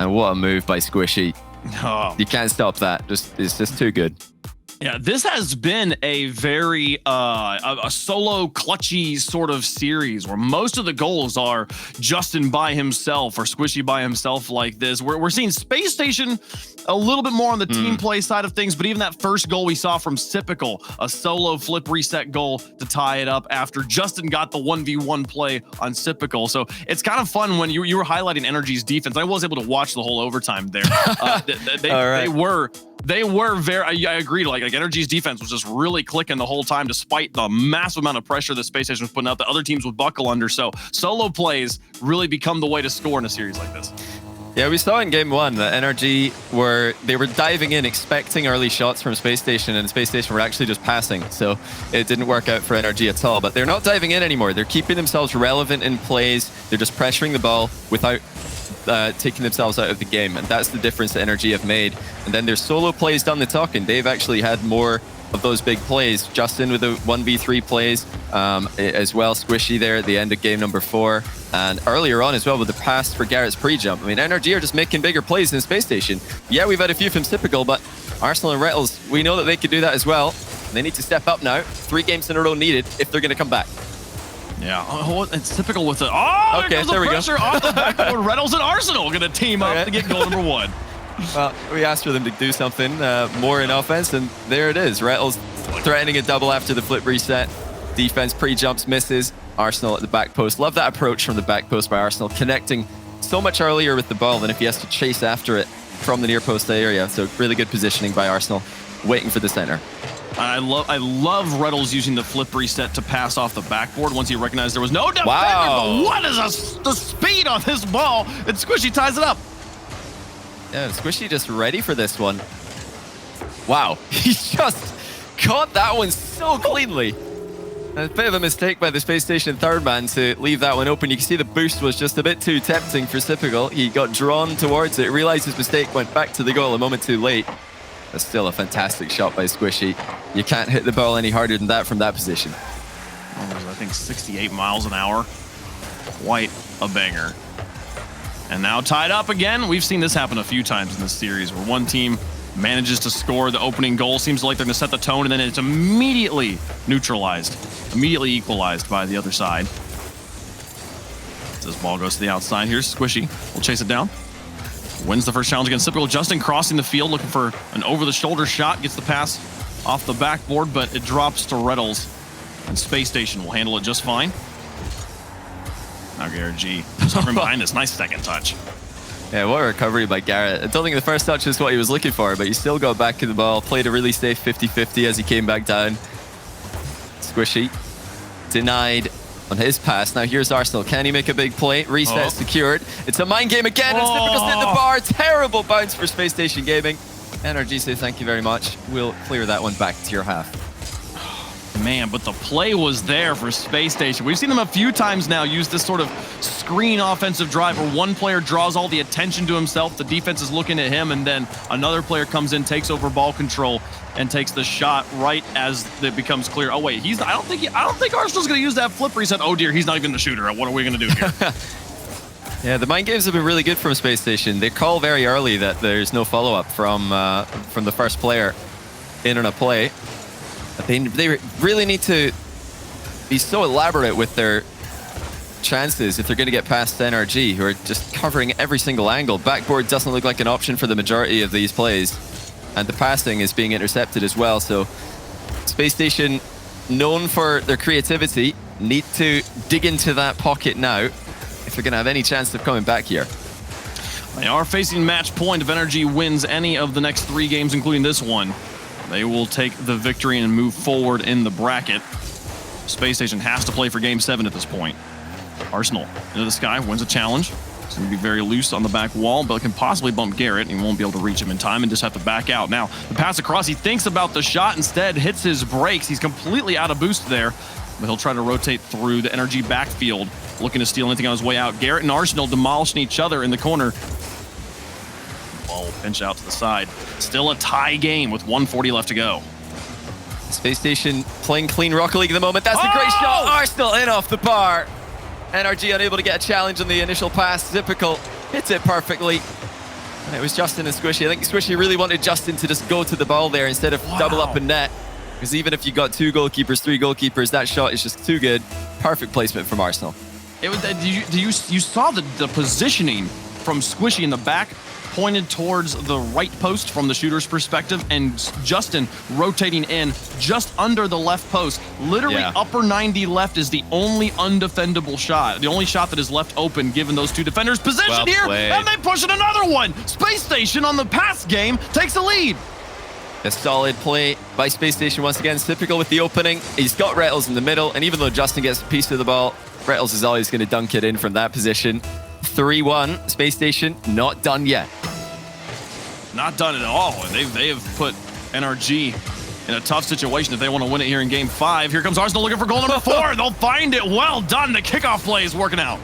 And what a move by Squishy. Oh. You can't stop that. It's just too good. Yeah, this has been a very a solo clutchy sort of series where most of the goals are Justin by himself or Squishy by himself like this. We're seeing Spacestation a little bit more on the team play side of things, but even that first goal we saw from Sypical, a solo flip reset goal to tie it up after Justin got the 1v1 play on Sypical. So it's kind of fun when you were highlighting NRG's defense. I was able to watch the whole overtime there. They were very, I agree, like NRG's defense was just really clicking the whole time despite the massive amount of pressure that Spacestation was putting out that other teams would buckle under. So solo plays really become the way to score in a series like this. Yeah, we saw in game 1 that NRG were diving in expecting early shots from Spacestation, and Spacestation were actually just passing. So it didn't work out for NRG at all, but they're not diving in anymore. They're keeping themselves relevant in plays. They're just pressuring the ball without taking themselves out of the game, and that's the difference that NRG have made. And then their solo plays done the talking. They've actually had more of those big plays. Justin with the 1v3 plays as well. Squishy there at the end of game number 4, and earlier on as well with the pass for Garrett's pre-jump. I mean, NRG are just making bigger plays than Spacestation. Yeah, we've had a few from Typical, but Arsenal and Rettles, we know that they could do that as well. They need to step up now. 3 games in a row needed if they're going to come back. Yeah, it's Typical with the okay, there we go. Pressure off the backboard. Reynolds and Arsenal going to team up to get goal number 1. Well, we asked for them to do something more in offense, and there it is. Reynolds threatening a double after the flip reset. Defense pre-jumps, misses. Arsenal at the back post. Love that approach from the back post by Arsenal, connecting so much earlier with the ball than if he has to chase after it from the near post area. So really good positioning by Arsenal, waiting for the center. I love Reynolds using the flip reset to pass off the backboard once he recognized there was no defender. Wow. But what is the speed on this ball? And Squishy ties it up. Yeah, Squishy just ready for this one. Wow, he just caught that one so cleanly. A bit of a mistake by the Spacestation third man to leave that one open. You can see the boost was just a bit too tempting for Sypical. He got drawn towards it, realized his mistake, went back to the goal a moment too late. But still a fantastic shot by Squishy. You can't hit the ball any harder than that from that position. I think 68 miles an hour. Quite a banger. And now tied up again. We've seen this happen a few times in this series where one team manages to score the opening goal. Seems like they're going to set the tone, and then it's immediately neutralized, immediately equalized by the other side. This ball goes to the outside. Here's Squishy. We'll chase it down. Wins the first challenge against Sypical. Justin crossing the field, looking for an over-the-shoulder shot. Gets the pass off the backboard, but it drops to Rettles. And Spacestation will handle it just fine. Now Garrett G. Covering behind this. Nice second touch. Yeah, what a recovery by Garrett. I don't think the first touch is what he was looking for, but he still got back to the ball. Played a really safe 50-50 as he came back down. Squishy denied on his pass. Now here's Arsenal. Can he make a big play? Reset secured. It's a mind game again, and Sypical's hit the bar. Terrible bounce for Spacestation Gaming. NRG say thank you very much. We'll clear that one back to your half. Man, but the play was there for Space Station. We've seen them a few times now use this sort of screen offensive drive where one player draws all the attention to himself, the defense is looking at him, and then another player comes in, takes over ball control, and takes the shot right as it becomes clear. Oh wait, I don't think Arsenal's gonna use that flipper. He said, oh dear, he's not even the shooter. What are we gonna do here? Yeah, the mind games have been really good from Space Station. They call very early that there's no follow-up from the first player in on a play. They really need to be so elaborate with their chances if they're going to get past NRG, who are just covering every single angle. Backboard doesn't look like an option for the majority of these plays, and the passing is being intercepted as well. So Space Station, known for their creativity, need to dig into that pocket now if they're going to have any chance of coming back here. They are facing match point. If NRG wins any of the next 3 games, including this one, they will take the victory and move forward in the bracket. Space Station has to play for Game 7 at this point. Arsenal into the sky, wins a challenge. It's going to be very loose on the back wall, but can possibly bump Garrett, and he won't be able to reach him in time and just have to back out. Now, the pass across, he thinks about the shot, instead hits his brakes. He's completely out of boost there, but he'll try to rotate through the NRG backfield, looking to steal anything on his way out. Garrett and Arsenal demolishing each other in the corner. Ball will pinch out to the side. Still a tie game with 1:40 left to go. Space Station playing clean Rocket League at the moment. That's a great shot. Arsenal in off the bar. NRG unable to get a challenge on the initial pass. Typical. Hits it perfectly. And it was Justin and Squishy. I think Squishy really wanted Justin to just go to the ball there instead of double up in net. Because even if you got 2 goalkeepers, 3 goalkeepers, that shot is just too good. Perfect placement from Arsenal. It was. You saw the positioning from Squishy in the back, pointed towards the right post from the shooter's perspective, and Justin rotating in just under the left post. Literally upper 90 left is the only undefendable shot. The only shot that is left open given those 2 defenders. Position here, and they push in another one. Space Station on the pass game takes the lead. A solid play by Space Station once again. Typical with the opening. He's got Rettles in the middle, and even though Justin gets a piece of the ball, Rettles is always going to dunk it in from that position. 3-1, Space Station not done yet. Not done at all. And they have put NRG in a tough situation if they want to win it here in Game 5. Here comes Arsenal looking for goal number 4. They'll find it. Well done. The kickoff play is working out.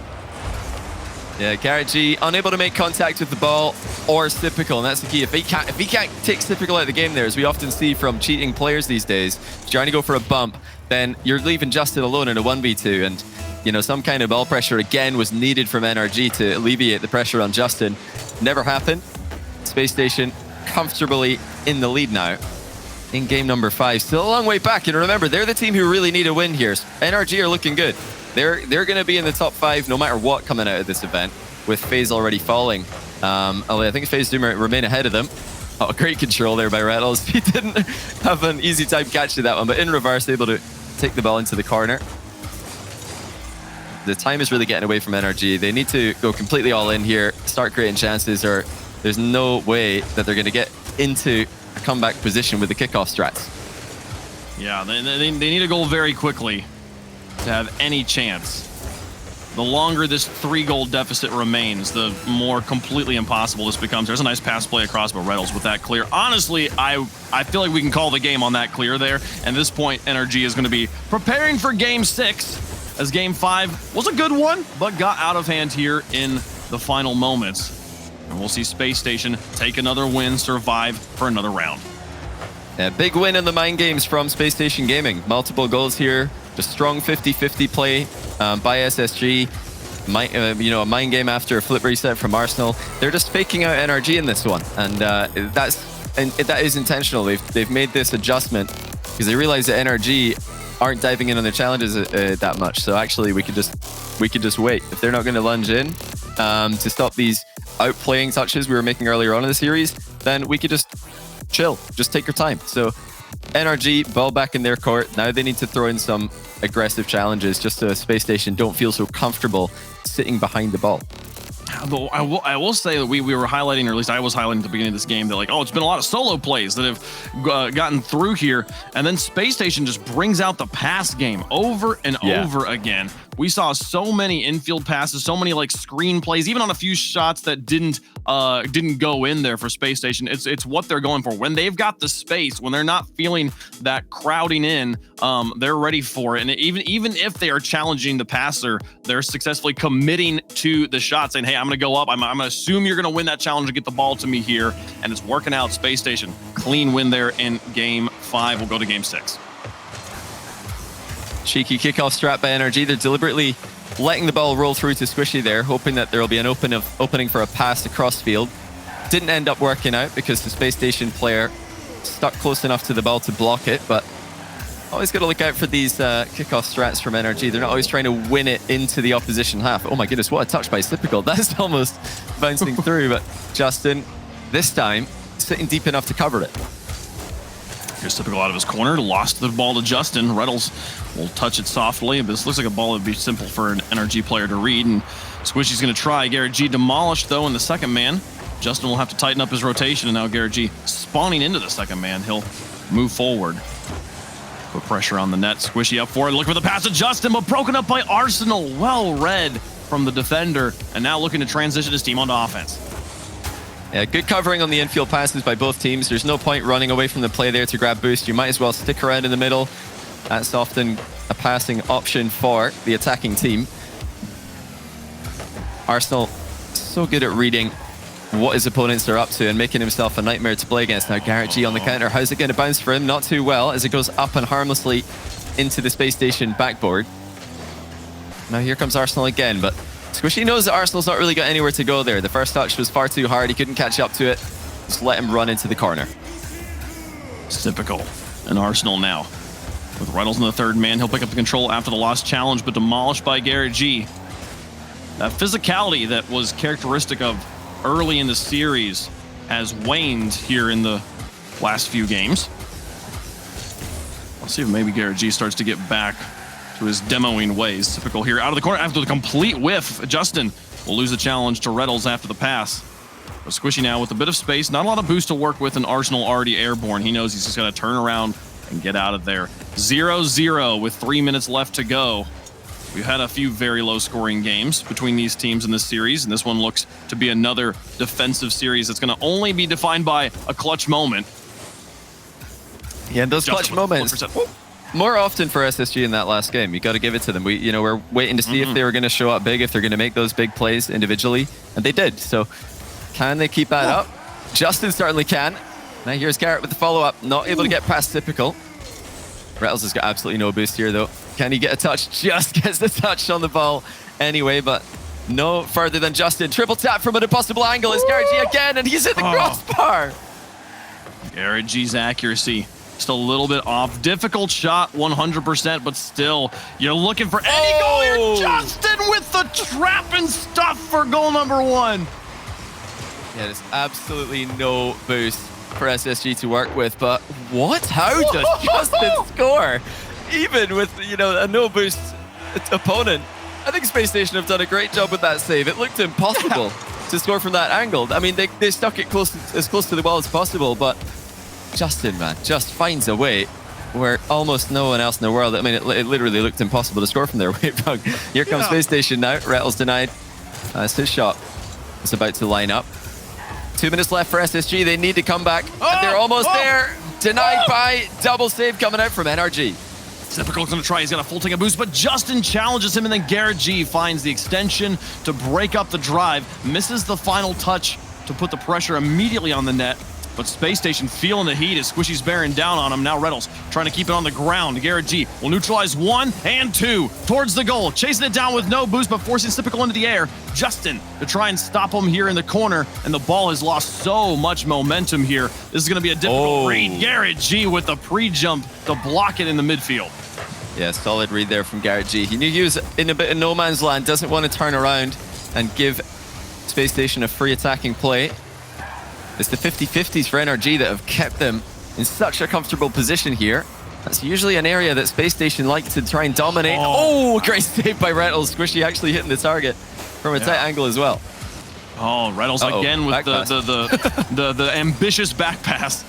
Yeah, Garrett G unable to make contact with the ball or Typical, and that's the key. If he can't take Typical out of the game there, as we often see from cheating players these days, trying to go for a bump, then you're leaving Justin alone in a 1v2, and you know, some kind of ball pressure again was needed from NRG to alleviate the pressure on Justin. Never happened. Space Station comfortably in the lead now in game number 5. Still a long way back, and remember, they're the team who really need a win here. NRG are looking good. They're going to be in the top 5 no matter what coming out of this event, with FaZe already falling. Although I think FaZe do remain ahead of them. Oh, great control there by Rattles. He didn't have an easy time catching that one, but in reverse, able to take the ball into the corner. The time is really getting away from NRG. They need to go completely all in here, start creating chances, or there's no way that they're going to get into a comeback position with the kickoff strats. Yeah, they need a goal very quickly to have any chance. The longer this 3-goal deficit remains, the more completely impossible this becomes. There's a nice pass play across, but Rettles with that clear. Honestly, I feel like we can call the game on that clear there. And at this point, NRG is going to be preparing for Game 6, as Game 5 was a good one, but got out of hand here in the final moments. And we'll see Space Station take another win, survive for another round. Yeah, big win in the mind games from Space Station Gaming. Multiple goals here. Just strong 50-50 play by SSG. A mind game after a flip reset from Arsenal. They're just faking out NRG in this one, and that is intentional. They've made this adjustment because they realize that NRG aren't diving in on their challenges that much. So actually, we could just wait. If they're not going to lunge in to stop these outplaying touches we were making earlier on in the series, then we could just chill, just take your time. So NRG, ball back in their court. Now they need to throw in some aggressive challenges just so Space Station don't feel so comfortable sitting behind the ball. Though I will say that we were highlighting, or at least I was highlighting at the beginning of this game, that like, oh, it's been a lot of solo plays that have gotten through here. And then Space Station just brings out the pass game over and over again. we saw so many infield passes, so many like screen plays, even on a few shots that didn't go in there for Space Station. It's what they're going for. When they've got the space, when they're not feeling that crowding in, they're ready for it. And even if they are challenging the passer, they're successfully committing to the shot, saying, hey, I'm going to go up. I'm going to assume you're going to win that challenge and get the ball to me here. And it's working out. Space Station, clean win there in Game 5. We'll go to Game 6. Cheeky kickoff strat by NRG. They're deliberately letting the ball roll through to Squishy there, hoping that there will be an opening for a pass across field. Didn't end up working out because the Space Station player stuck close enough to the ball to block it, but always got to look out for these kickoff strats from NRG. They're not always trying to win it into the opposition half. Oh my goodness, what a touch by Slippical. That's almost bouncing through, but Justin, this time, sitting deep enough to cover it. Here's Typical out of his corner, lost the ball to Justin. Reynolds will touch it softly, but this looks like a ball that would be simple for an NRG player to read, and Squishy's going to try. Garrett G demolished, though, in the second man. Justin will have to tighten up his rotation, and now Garrett G spawning into the second man. He'll move forward. Put pressure on the net. Squishy up for it, looking for the pass to Justin, but broken up by Arsenal. Well read from the defender, and now looking to transition his team onto offense. Yeah, good covering on the infield passes by both teams. There's no point running away from the play there to grab boost. You might as well stick around in the middle. That's often a passing option for the attacking team. Arsenal so good at reading what his opponents are up to and making himself a nightmare to play against. Now Garrett G on the counter. How's it going to bounce for him? Not too well as it goes up and harmlessly into the Space Station backboard. Now here comes Arsenal again, but Squishy knows that Arsenal's not really got anywhere to go there. The first touch was far too hard. He couldn't catch up to it. Just let him run into the corner. It's typical. And Arsenal now. With Reynolds in the third man, he'll pick up the control after the lost challenge, but demolished by Garrett G. That physicality that was characteristic of early in the series has waned here in the last few games. Let's see if maybe Garrett G starts to get back to his demoing ways. Typical here out of the corner after the complete whiff. Justin will lose the challenge to Reynolds after the pass. But Squishy now with a bit of space, not a lot of boost to work with, and Arsenal already airborne. He knows he's just got to turn around and get out of there. 0-0 with 3 minutes left to go. We've had a few very low scoring games between these teams in this series, and this one looks to be another defensive series that's going to only be defined by a clutch moment. Yeah, those clutch moments. More often for SSG in that last game. You got to give it to them. We're waiting to see if they were going to show up big, if they're going to make those big plays individually, and they did. So can they keep that up? Justin certainly can. Now here's Garrett with the follow-up. Not able to get past Typical. Rettles has got absolutely no boost here, though. Can he get a touch? Just gets the touch on the ball anyway, but no further than Justin. Triple tap from an impossible angle. It's Garrett G again, and he's hit the crossbar. Garrett G's accuracy just a little bit off. Difficult shot, 100%, but still, you're looking for any goal here. Justin with the trap and stuff for goal number 1. Yeah, there's absolutely no boost for SSG to work with, but what? How does Justin score? Even with, a no boost opponent. I think Space Station have done a great job with that save. It looked impossible to score from that angle. I mean, they stuck it as close to the wall as possible, but Justin, man, just finds a way where almost no one else in the world, I mean, it literally looked impossible to score from there. Here comes Space Station now. Rettles denied. It's his shot. It's about to line up. 2 minutes left for SSG. They need to come back. And they're almost there. Denied by double save coming out from NRG. Typical's going to try. He's got a full tank of boost, but Justin challenges him, and then Garrett G finds the extension to break up the drive. Misses the final touch to put the pressure immediately on the net. But Space Station feeling the heat as Squishy's bearing down on him. Now Reynolds trying to keep it on the ground. Garrett G will neutralize 1 and 2 towards the goal. Chasing it down with no boost, but forcing Typical into the air. Justin to try and stop him here in the corner. And the ball has lost so much momentum here. This is going to be a difficult read. Garrett G with the pre-jump to block it in the midfield. Yeah, solid read there from Garrett G. He knew he was in a bit of no man's land. Doesn't want to turn around and give Space Station a free attacking play. It's the 50-50s for NRG that have kept them in such a comfortable position here. That's usually an area that Space Station like to try and dominate. Oh, great save by Reynolds. Squishy actually hitting the target from a tight angle as well. Oh, Reynolds again with the ambitious back pass.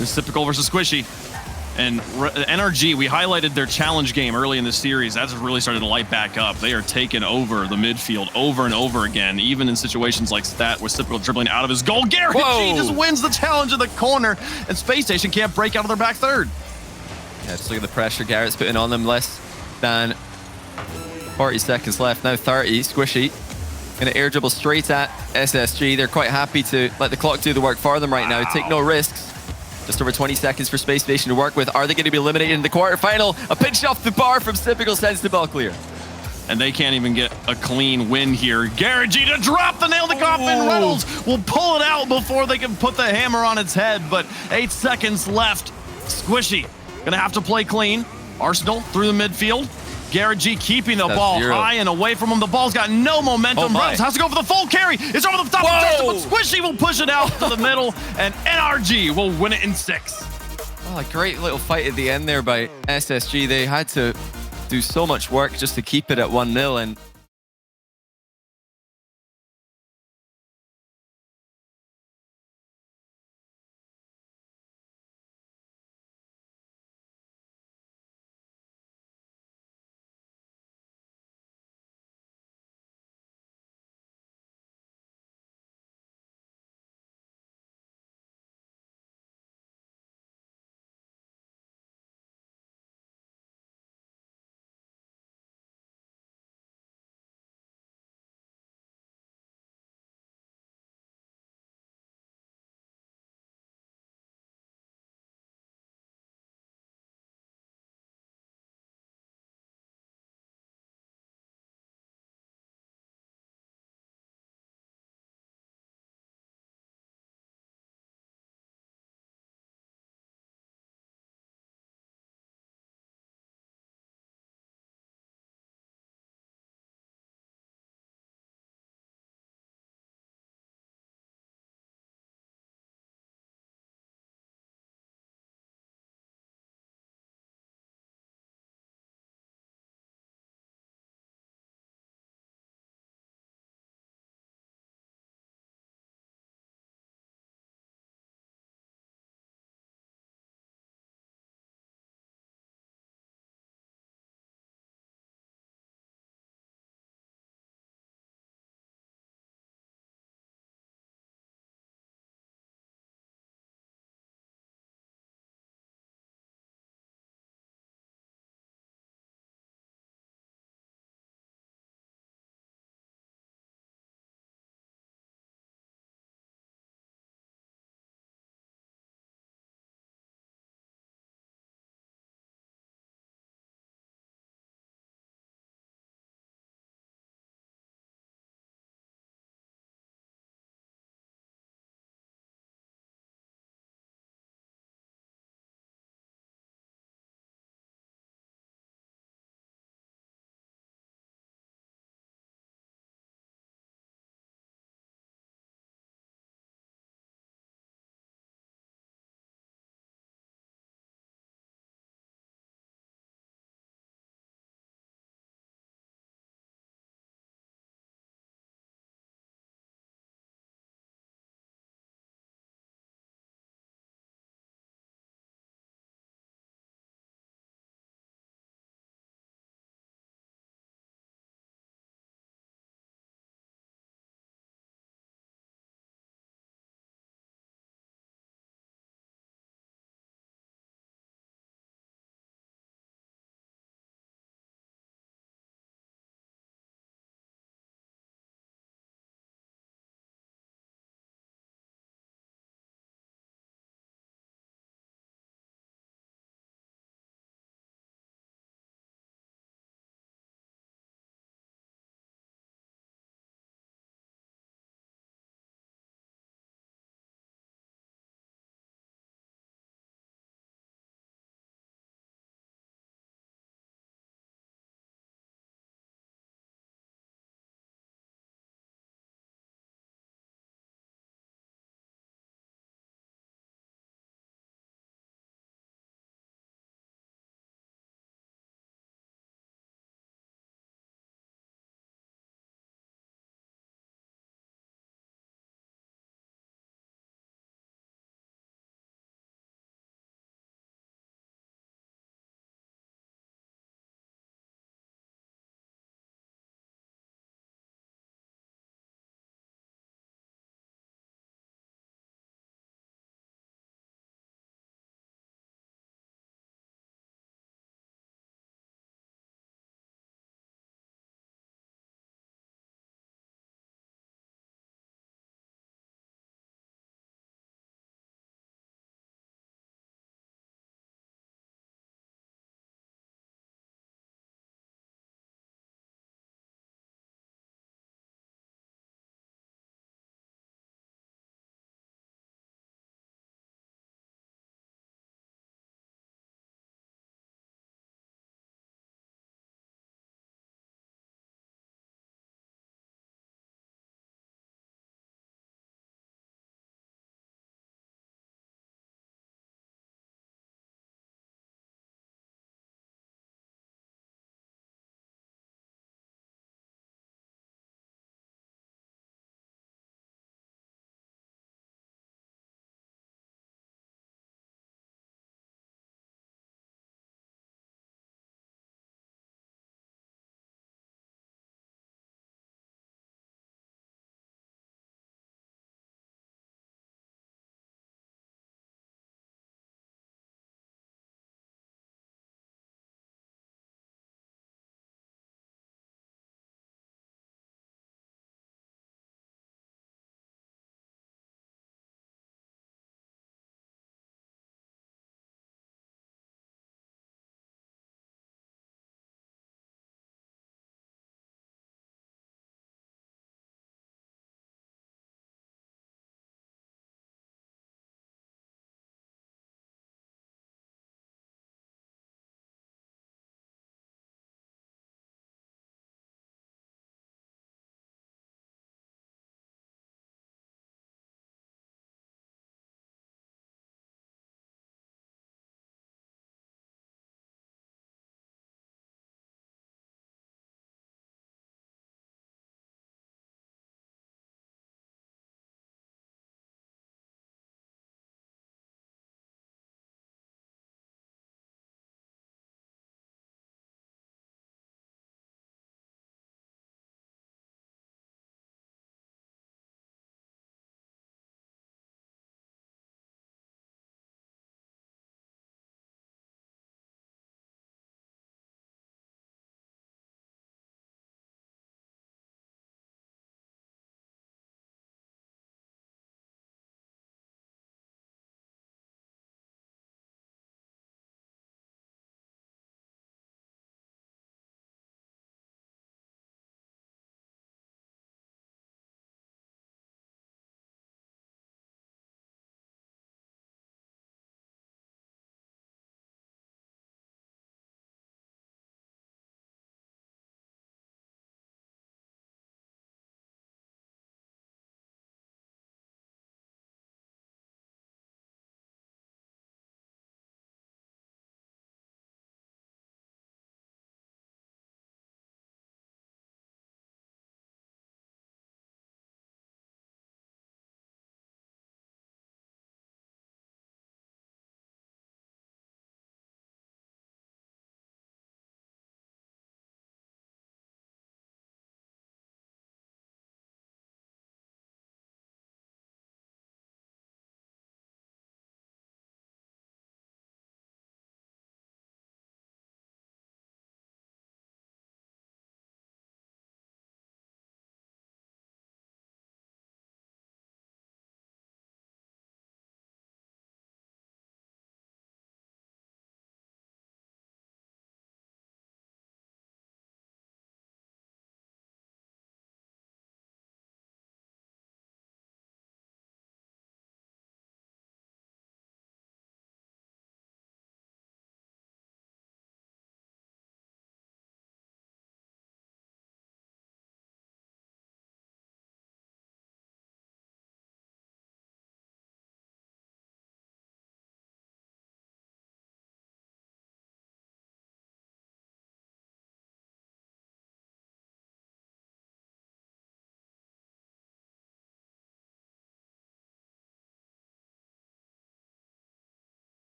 It's Typical versus Squishy. And NRG, we highlighted their challenge game early in the series. That's really started to light back up. They are taking over the midfield over and over again, even in situations like that with Typical dribbling out of his goal. Garrett G just wins the challenge in the corner, and Spacestation can't break out of their back third. Yeah, just look at the pressure Garrett's putting on them. Less than 40 seconds left. Now 30. Squishy going to air dribble straight at SSG. They're quite happy to let the clock do the work for them right now. Take no risks. Just over 20 seconds for Spacestation to work with. Are they going to be eliminated in the quarterfinal? A pinch off the bar from Typical sends the ball clear. And they can't even get a clean win here. Garrett G to drop the nail to coffin. Reynolds will pull it out before they can put the hammer on its head, but 8 seconds left. Squishy gonna have to play clean. Arsenal through the midfield. Garrett G keeping the ball high and away from him. The ball's got no momentum. Reynolds has to go for the full carry. It's over the top of Justin, but Squishy will push it out to the middle, and NRG will win it in 6. Oh, a great little fight at the end there by SSG. They had to do so much work just to keep it at 1-0, and